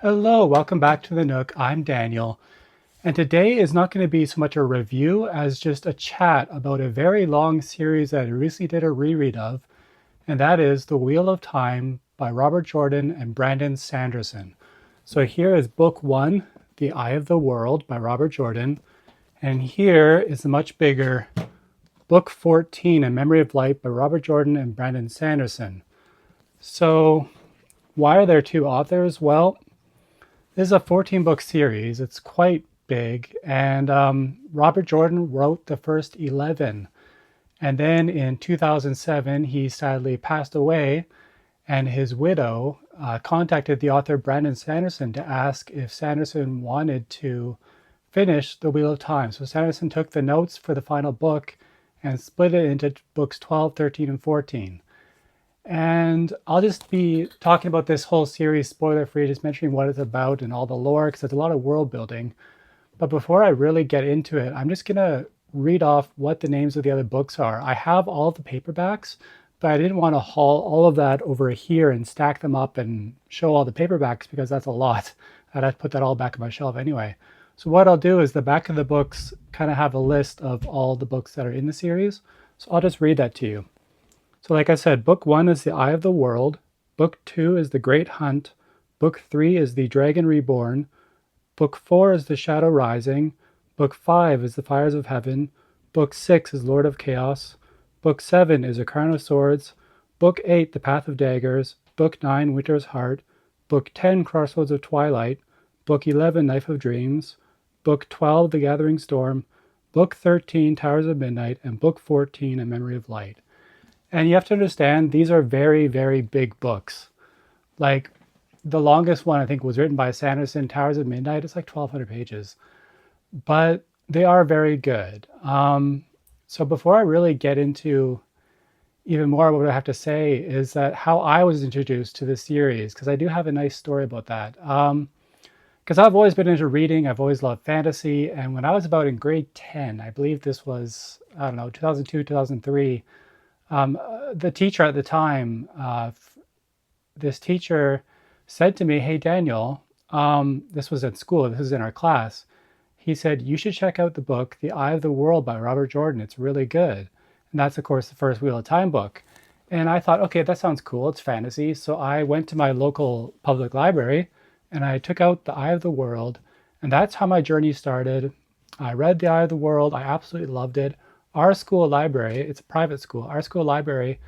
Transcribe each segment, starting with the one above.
Hello, welcome back to the Nook. I'm Daniel, and today is not going to be so much a review as just a chat about a very long series that I recently did a reread of, and that is The Wheel of Time by Robert Jordan and Brandon Sanderson. So here is book one, The Eye of the World by Robert Jordan, and here is the much bigger book 14, A Memory of Light by Robert Jordan and Brandon Sanderson. So why are there two authors? Well, this is a 14 book series. It's quite big. And Robert Jordan wrote the first 11. And then in 2007, he sadly passed away. And his widow contacted the author Brandon Sanderson to ask if Sanderson wanted to finish The Wheel of Time. So Sanderson took the notes for the final book and split it into books 12, 13, and 14. And I'll just be talking about this whole series spoiler free, just mentioning what it's about and all the lore, because there's a lot of world building. But before I really get into it, I'm just going to read off what the names of the other books are. I have all the paperbacks, but I didn't want to haul all of that over here and stack them up and show all the paperbacks because that's a lot. I'd have to put that all back on my shelf anyway. So what I'll do is the back of the books kind of have a list of all the books that are in the series. So I'll just read that to you. So like I said, book one is The Eye of the World. Book two is The Great Hunt. Book three is The Dragon Reborn. Book four is The Shadow Rising. Book five is The Fires of Heaven. Book six is Lord of Chaos. Book seven is A Crown of Swords. Book eight, The Path of Daggers. Book nine, Winter's Heart. Book 10, Crossroads of Twilight. Book 11, Knife of Dreams. Book 12, The Gathering Storm. Book 13, Towers of Midnight. And Book 14, A Memory of Light. And you have to understand, these are very, very big books. Like, the longest one, I think, was written by Sanderson, Towers of Midnight. It's like 1,200 pages. But they are very good. So before I really get into even more what I have to say is that how I was introduced to this series, because I do have a nice story about that. Because I've always been into reading. I've always loved fantasy. And when I was about in grade 10, I believe this was, I don't know, 2002, 2003, the teacher at the time, this teacher said to me, "Hey, Daniel," this was at school, this was in our class. He said, "You should check out the book, The Eye of the World by Robert Jordan. It's really good." And that's, of course, the first Wheel of Time book. And I thought, okay, that sounds cool. It's fantasy. So I went to my local public library and I took out The Eye of the World. And that's how my journey started. I read The Eye of the World. I absolutely loved it. Our school library, it's a private school, our school library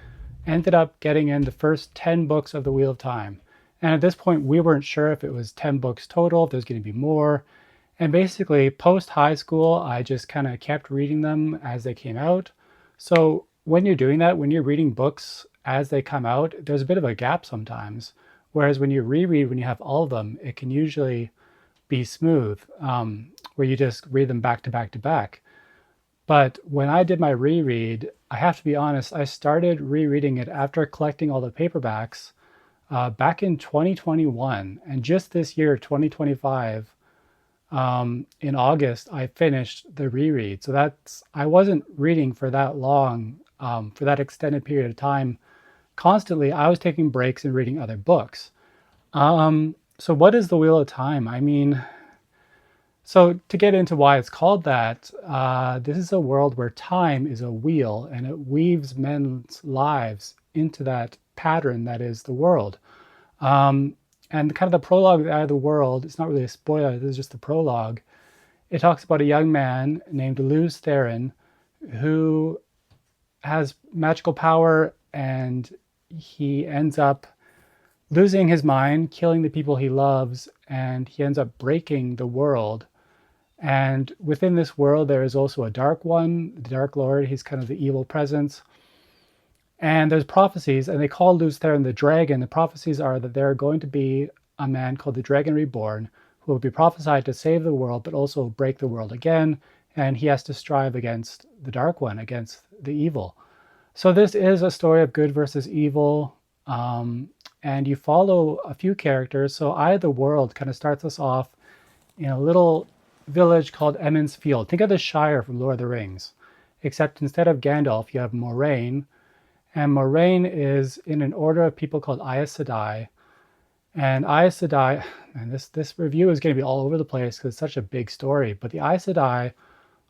ended up getting in the first 10 books of The Wheel of Time. And at this point, we weren't sure if it was 10 books total, if there's going to be more. And basically, post high school, I just kind of kept reading them as they came out. So when you're doing that, when you're reading books as they come out, there's a bit of a gap sometimes. Whereas when you reread, when you have all of them, it can usually be smooth, where you just read them back to back to back. But when I did my reread, I have to be honest, I started rereading it after collecting all the paperbacks back in 2021. And just this year, 2025, in August, I finished the reread. So I wasn't reading for that long, for that extended period of time. Constantly, I was taking breaks and reading other books. So what is the Wheel of Time? I mean, so to get into why it's called that, this is a world where time is a wheel and it weaves men's lives into that pattern that is the world. And kind of the prologue of The Eye of the World, it's not really a spoiler, this is just the prologue. It talks about a young man named Lews Therin who has magical power and he ends up losing his mind, killing the people he loves, and he ends up breaking the world. And within this world, there is also a Dark One, the Dark Lord. He's kind of the evil presence. And there's prophecies, and they call Lews Therin the dragon. The prophecies are that there are going to be a man called the Dragon Reborn who will be prophesied to save the world, but also break the world again. And he has to strive against the Dark One, against the evil. So this is a story of good versus evil. And you follow a few characters. So Eye of the World kind of starts us off in a little village called Emond's Field. Think of the Shire from Lord of the Rings, except instead of Gandalf, you have Moraine. And Moraine is in an order of people called Aes Sedai. And Aes Sedai, and this review is going to be all over the place because it's such a big story. But the Aes Sedai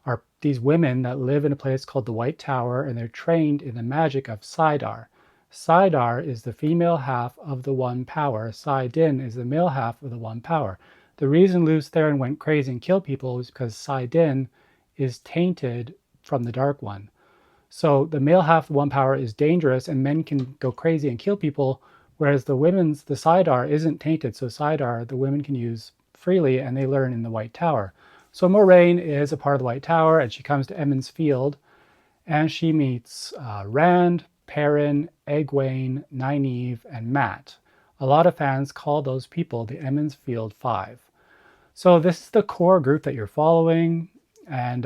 are these women that live in a place called the White Tower, and they're trained in the magic of saidar. Saidar is the female half of the One Power. saidin is the male half of the One Power. The reason Lews Therin went crazy and killed people is because saidin is tainted from the Dark One. So the male half of One Power is dangerous, and men can go crazy and kill people, whereas the saidar isn't tainted. So saidar, the women can use freely, and they learn in the White Tower. So Moiraine is a part of the White Tower, and she comes to Emond's Field, and she meets Rand, Perrin, Egwene, Nynaeve, and Mat. A lot of fans call those people the Emond's Field Five. So this is the core group that you're following, and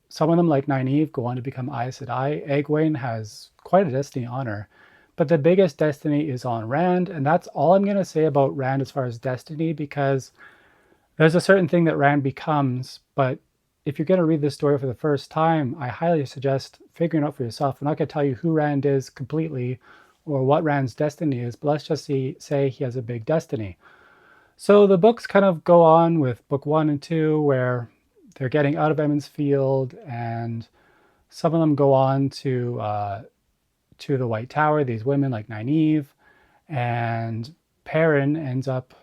some of them, like Nynaeve, go on to become Aes Sedai. Egwene has quite a destiny on her, but the biggest destiny is on Rand, and that's all I'm going to say about Rand as far as destiny, because there's a certain thing that Rand becomes, but if you're going to read this story for the first time, I highly suggest figuring out for yourself. I'm not going to tell you who Rand is completely or what Rand's destiny is, but let's just say he has a big destiny. So the books kind of go on with book 1 and 2, where they're getting out of Emond's Field, and some of them go on to the White Tower. These women like Nynaeve, and Perrin ends up.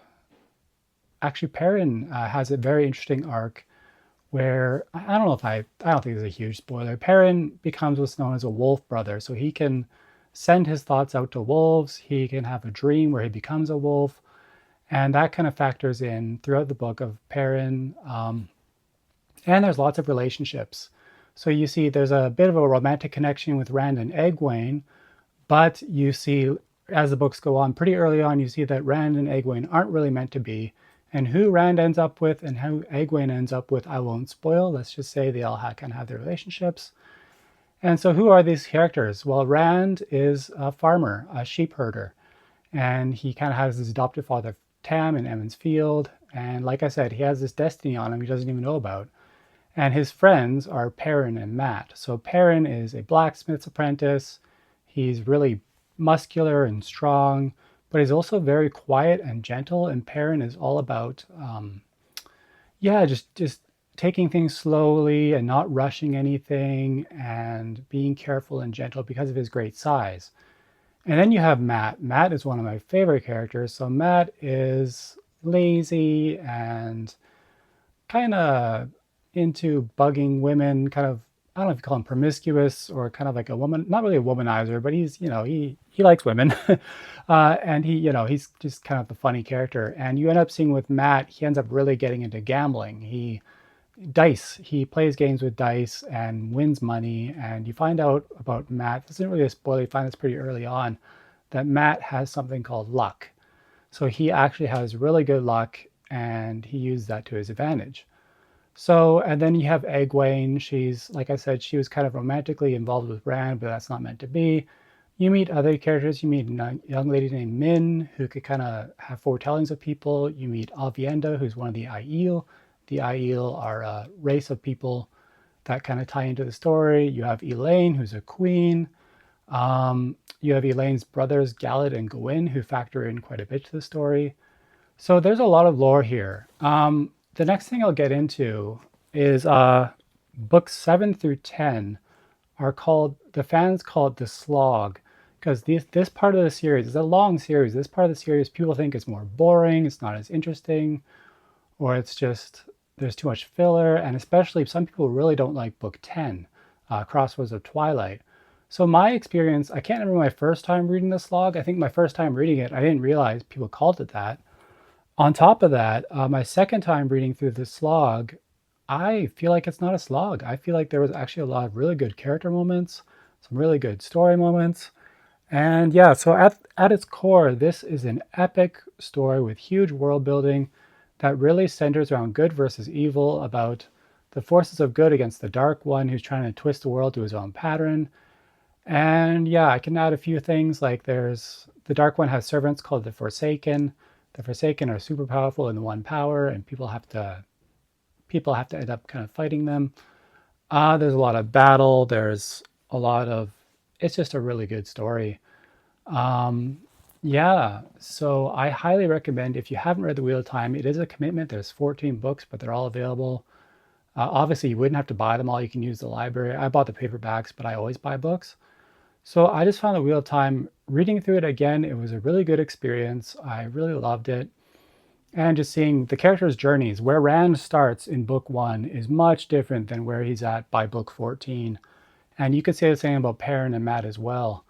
Actually, Perrin has a very interesting arc where I don't know if I don't think it's a huge spoiler. Perrin becomes what's known as a wolf brother, so he can send his thoughts out to wolves. He can have a dream where he becomes a wolf, and that kind of factors in throughout the book of Perrin. And there's lots of relationships. So you see there's a bit of a romantic connection with Rand and Egwene, but you see as the books go on, pretty early on, you see that Rand and Egwene aren't really meant to be. And who Rand ends up with and who Egwene ends up with, I won't spoil. Let's just say they all kind of have their relationships. And so who are these characters? Well, Rand is a farmer, a sheep herder. And he kind of has his adopted father, Tam, in Emond's Field. And like I said, he has this destiny on him he doesn't even know about. And his friends are Perrin and Mat. So Perrin is a blacksmith's apprentice. He's really muscular and strong, but he's also very quiet and gentle. And Perrin is all about, just taking things slowly and not rushing anything and being careful and gentle because of his great size. And then you have Mat. Mat is one of my favorite characters. So Mat is lazy and kind of into bugging women, kind of, I don't know if you call him promiscuous or kind of like a woman, not really a womanizer, but he's, he likes women. And he's just kind of the funny character. And you end up seeing with Mat, he ends up really getting into gambling. He plays games with dice and wins money. And you find out about Mat, this isn't really a spoiler, you find this pretty early on, that Mat has something called luck. So he actually has really good luck, and he used that to his advantage. So, and then you have Egwene. She's, like I said, she was kind of romantically involved with Rand, but that's not meant to be. You meet other characters. You meet a young lady named Min, who could kind of have foretellings of people. You meet Avienda, who's one of the Aiel. The Aiel are a race of people that kind of tie into the story. You have Elaine, who's a queen. You have Elaine's brothers, Galad and Gawain, who factor in quite a bit to the story. So there's a lot of lore here. The next thing I'll get into is books 7 through 10 are called, the fans call it the slog, because this part of the series is a long series. This part of the series, people think it's more boring, it's not as interesting, or it's just, there's too much filler, and especially some people really don't like book 10, Crossroads of Twilight. So my experience, I can't remember my first time reading the slog. I think my first time reading it, I didn't realize people called it that. On top of that, my second time reading through the slog, I feel like it's not a slog. I feel like there was actually a lot of really good character moments, some really good story moments. And yeah, so at its core, this is an epic story with huge world building that really centers around good versus evil, about the forces of good against the Dark One who's trying to twist the world to his own pattern. And yeah, I can add a few things, like there's the Dark One has servants called the Forsaken. The Forsaken are super powerful in the One Power, and people have to end up kind of fighting them. There's a lot of battle. There's a lot of, it's just a really good story. Yeah, so I highly recommend if you haven't read The Wheel of Time, it is a commitment. There's 14 books, but they're all available. Obviously, you wouldn't have to buy them all. You can use the library. I bought the paperbacks, but I always buy books. So I just found The Wheel of Time, reading through it again, it was a really good experience. I really loved it. And just seeing the characters' journeys, where Rand starts in book one is much different than where he's at by book 14. And you could say the same about Perrin and Mat as well.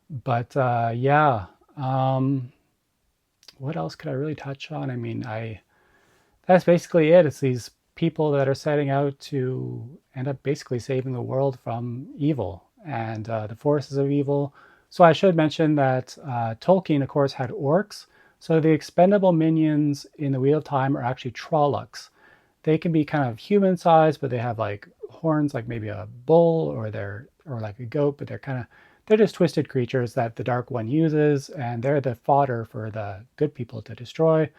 But yeah, um, what else could I really touch on? I mean, I that's basically it. It's these people that are setting out to end up basically saving the world from evil and the forces of evil. So I should mention that Tolkien, of course, had orcs. So the expendable minions in the Wheel of Time are actually Trollocs. They can be kind of human sized, but they have like horns, like maybe a bull, or like a goat, but they're just twisted creatures that the Dark One uses, and they're the fodder for the good people to destroy.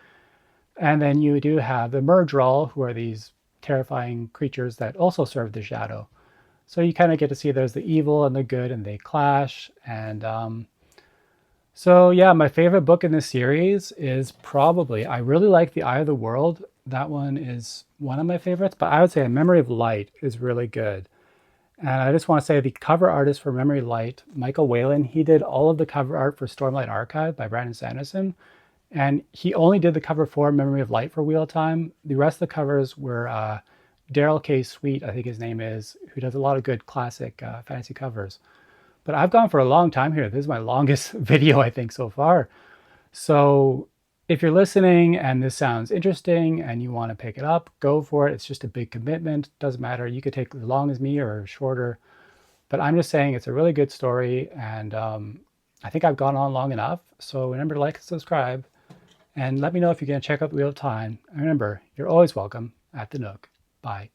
And then you do have the Murdral, who are these terrifying creatures that also serve the shadow. So you kind of get to see there's the evil and the good, and they clash. And so, yeah, my favorite book in this series is probably, I really like The Eye of the World. That one is one of my favorites, but I would say A Memory of Light is really good. And I just want to say the cover artist for Memory Light, Michael Whalen, he did all of the cover art for Stormlight Archive by Brandon Sanderson. And he only did the cover for Memory of Light for Wheel of Time. The rest of the covers were Daryl K. Sweet, I think his name is, who does a lot of good classic fantasy covers. But I've gone for a long time here. This is my longest video, I think, so far. So if you're listening and this sounds interesting and you want to pick it up, go for it. It's just a big commitment. Doesn't matter. You could take as long as me or shorter. But I'm just saying it's a really good story. And I think I've gone on long enough. So remember to like and subscribe. And let me know if you're going to check out The Wheel of Time. And remember, you're always welcome at the Nook. Bye.